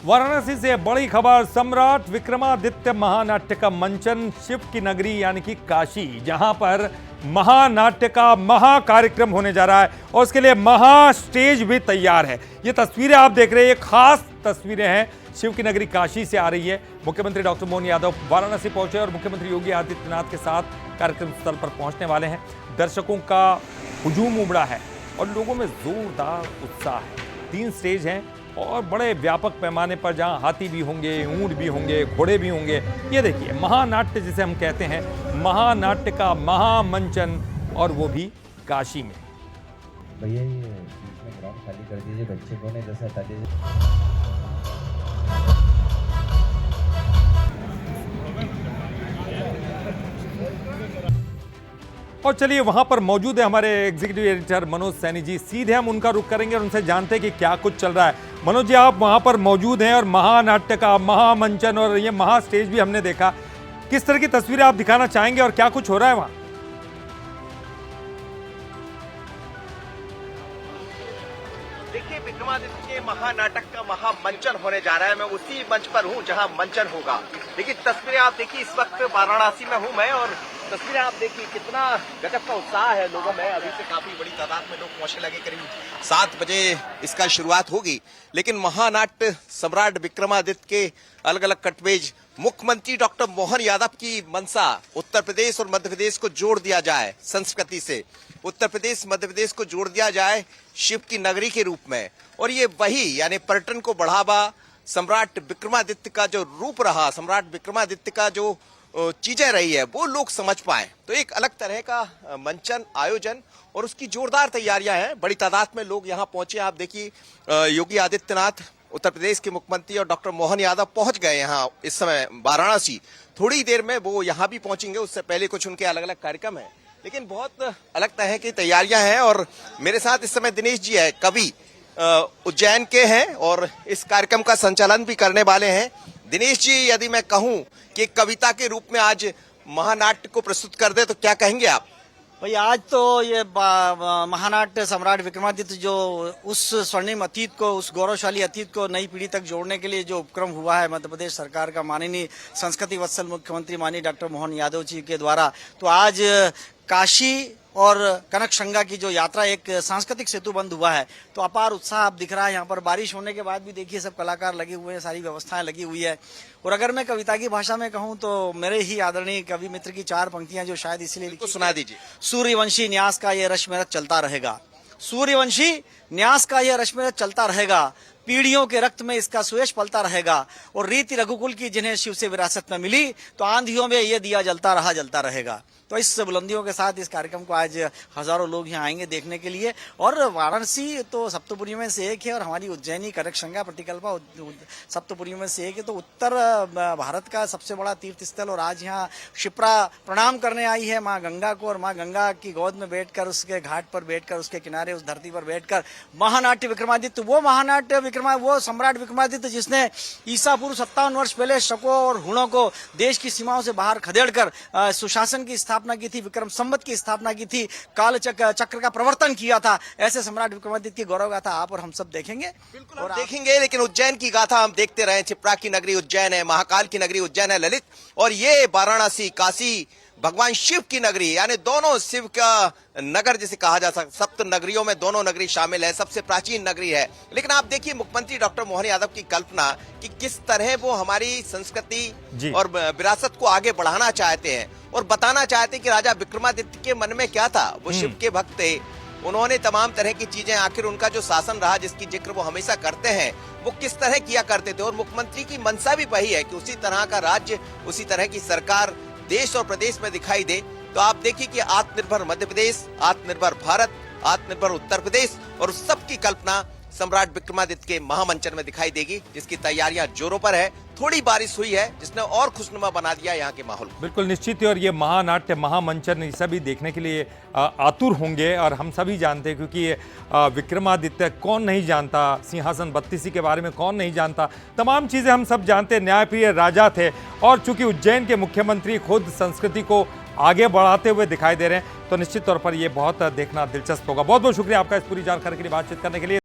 वाराणसी से बड़ी खबर। सम्राट विक्रमादित्य महानाट्य का मंचन शिव की नगरी यानी कि काशी, जहां पर महानाट्य का महा कार्यक्रम होने जा रहा है और उसके लिए महा स्टेज भी तैयार है। ये तस्वीरें आप देख रहे हैं, ये खास तस्वीरें हैं, शिव की नगरी काशी से आ रही है। मुख्यमंत्री डॉक्टर मोहन यादव वाराणसी पहुंचे और मुख्यमंत्री योगी आदित्यनाथ के साथ कार्यक्रम स्थल पर पहुंचने वाले हैं। दर्शकों का हुजूम उमड़ा है और लोगों में जोरदार उत्साह है। 3 स्टेज हैं और बड़े व्यापक पैमाने पर, जहां हाथी भी होंगे, ऊंट भी होंगे, घोड़े भी होंगे। ये देखिए महानाट्य जिसे हम कहते हैं, महानाट्य का महामंचन, और वो भी काशी में। भैया ये बीच में ग्राउंड खाली कर दीजिए, बच्चे को नहीं जैसा हटा दीजिए। और चलिए वहां पर मौजूद है हमारे एग्जीक्यूटिव एडिटर मनोज सैनी जी। सीधे हम उनका रुख करेंगे और उनसे जानते हैं कि क्या कुछ चल रहा है। मनोज जी, आप वहां पर मौजूद हैं और महानाट्य का महामंचन और ये महा स्टेज भी हमने देखा। किस तरह की तस्वीरें आप दिखाना चाहेंगे और क्या कुछ हो रहा है वहां? देखिए, विक्रमादित्य के महानाटक का महामंचन होने जा रहा है। मैं उसी मंच पर हूं जहां मंचन होगा। देखिए तस्वीरें आप देखिए, इस वक्त वाराणसी में हूं मैं, और तस्वीरें आप देखिए, कितना गजब का उत्साह है लोगों में। अभी से काफी बड़ी तादाद में लोग पहुंचने लगे। करीब 7 बजे इसका शुरुआत होगी। लेकिन महानाट्य सम्राट विक्रमादित्य के अलग अलग कटवेज, मुख्यमंत्री डॉक्टर मोहन यादव की मंशा उत्तर प्रदेश और मध्य प्रदेश को जोड़ दिया जाए संस्कृति से, उत्तर प्रदेश मध्य प्रदेश को जोड़ दिया जाए शिव की नगरी के रूप में। और ये वही यानी पर्यटन को बढ़ावा, सम्राट विक्रमादित्य का जो रूप रहा, सम्राट विक्रमादित्य का जो चीजें रही है, वो लोग समझ पाए। तो एक अलग तरह का मंचन आयोजन और उसकी जोरदार तैयारियां हैं। बड़ी तादाद में लोग यहाँ पहुंचे। आप देखिए योगी आदित्यनाथ उत्तर प्रदेश के मुख्यमंत्री और डॉक्टर मोहन यादव पहुंच गए यहाँ इस समय वाराणसी। थोड़ी देर में वो यहाँ भी पहुंचेंगे, उससे पहले कुछ उनके अलग अलग कार्यक्रम है। लेकिन बहुत अलग तरह की तैयारियां हैं। और मेरे साथ इस समय दिनेश जी है, कवि उज्जैन के हैं और इस कार्यक्रम का संचालन भी करने वाले हैं। दिनेश जी, यदि मैं कहूं कि कविता के रूप में आज महानाट्य को प्रस्तुत कर दे तो क्या कहेंगे आप? भाई, आज तो ये महानाट्य सम्राट विक्रमादित्य जो उस स्वर्णिम अतीत को, उस गौरवशाली अतीत को नई पीढ़ी तक जोड़ने के लिए जो उपक्रम हुआ है मध्य प्रदेश सरकार का, माननीय संस्कृति वत्सल मुख्यमंत्री माननीय डॉक्टर मोहन यादव जी के द्वारा, तो आज काशी और कनकशंगा की जो यात्रा एक सांस्कृतिक सेतु बंद हुआ है। तो अपार उत्साह आप दिख रहा है यहाँ पर। बारिश होने के बाद भी देखिए सब कलाकार लगे हुए हैं, सारी व्यवस्थाएं लगी हुई है। और अगर मैं कविता की भाषा में कहूँ तो मेरे ही आदरणीय कवि मित्र की 4 पंक्तियां जो शायद इसीलिए लिखी, सुना दीजिए। सूर्यवंशी न्यास का ये रश्मिरत चलता रहेगा, सूर्यवंशी न्यास का ये रश्मिरत चलता रहेगा, पीढ़ियों के रक्त में इसका सुयश पलता रहेगा। और रीति रघुकुल की जिन्हें शिव से विरासत में मिली, तो आंधियों में ये दिया जलता रहा जलता रहेगा। तो इस बुलंदियों के साथ इस कार्यक्रम को आज हजारों लोग यहाँ आएंगे देखने के लिए। और वाराणसी तो सप्तपुरी में से एक है और हमारी उज्जैनी कनकशंगा प्रतिकल्पा सप्तपुरी में से एक है। तो उत्तर भारत का सबसे बड़ा तीर्थ स्थल। और आज यहाँ क्षिप्रा प्रणाम करने आई है माँ गंगा को, और माँ गंगा की गोद में बैठकर, उसके घाट पर बैठकर, उसके किनारे, उस धरती पर बैठकर महानाट्य विक्रमादित्य, वो महानाट्य वो सम्राट विक्रमादित्य जिसने ईसा पूर्व 57 वर्ष पहले शकों और हुणों को देश की सीमाओं से बाहर खदेड़कर सुशासन की स्थापना की थी, विक्रम संवत की स्थापना की थी, काल चक्र का प्रवर्तन किया था। ऐसे सम्राट विक्रमादित्य की गौरव गाथा आप और हम सब देखेंगे। बिल्कुल और देखेंगे। लेकिन उज्जैन की गाथा हम देखते रहे। क्षिप्रा की नगरी उज्जैन है, महाकाल की नगरी उज्जैन है ललित, और ये वाराणसी काशी भगवान शिव की नगरी, यानी दोनों शिव का नगर जिसे कहा जा सकता, सप्त नगरियों में दोनों नगरी शामिल है, सबसे प्राचीन नगरी है। लेकिन आप देखिए मुख्यमंत्री डॉक्टर मोहन यादव की कल्पना कि किस तरह वो हमारी संस्कृति और विरासत को आगे बढ़ाना चाहते हैं और बताना चाहते हैं कि राजा विक्रमादित्य के मन में क्या था। वो शिव के भक्त थे, उन्होंने तमाम तरह की चीजें, आखिर उनका जो शासन रहा जिसकी जिक्र वो हमेशा करते हैं, वो किस तरह किया करते थे। और मुख्यमंत्री की मंशा भी वही है कि उसी तरह का राज्य, उसी तरह की सरकार देश और प्रदेश में दिखाई दे। तो आप देखिए कि आत्मनिर्भर मध्य प्रदेश, आत्मनिर्भर भारत, आत्मनिर्भर उत्तर प्रदेश, और उस सब की कल्पना सम्राट विक्रमादित्य के महामंचन में दिखाई देगी, जिसकी तैयारियां जोरों पर है। थोड़ी बारिश हुई है जिसने और खुशनुमा बना दिया यहाँ के माहौल। बिल्कुल निश्चित ही। और ये महानाट्य महामंचन सभी देखने के लिए आतुर होंगे। और हम सभी जानते हैं, क्योंकि विक्रमादित्य कौन नहीं जानता, सिंहासन बत्तीसी के बारे में कौन नहीं जानता, तमाम चीज़ें हम सब जानते हैं। न्यायप्रिय राजा थे और चूंकि उज्जैन के मुख्यमंत्री खुद संस्कृति को आगे बढ़ाते हुए दिखाई दे रहे हैं, तो निश्चित तौर पर यह बहुत देखना दिलचस्प होगा। बहुत बहुत शुक्रिया आपका इस पूरी जानकारी के लिए बातचीत करने के लिए।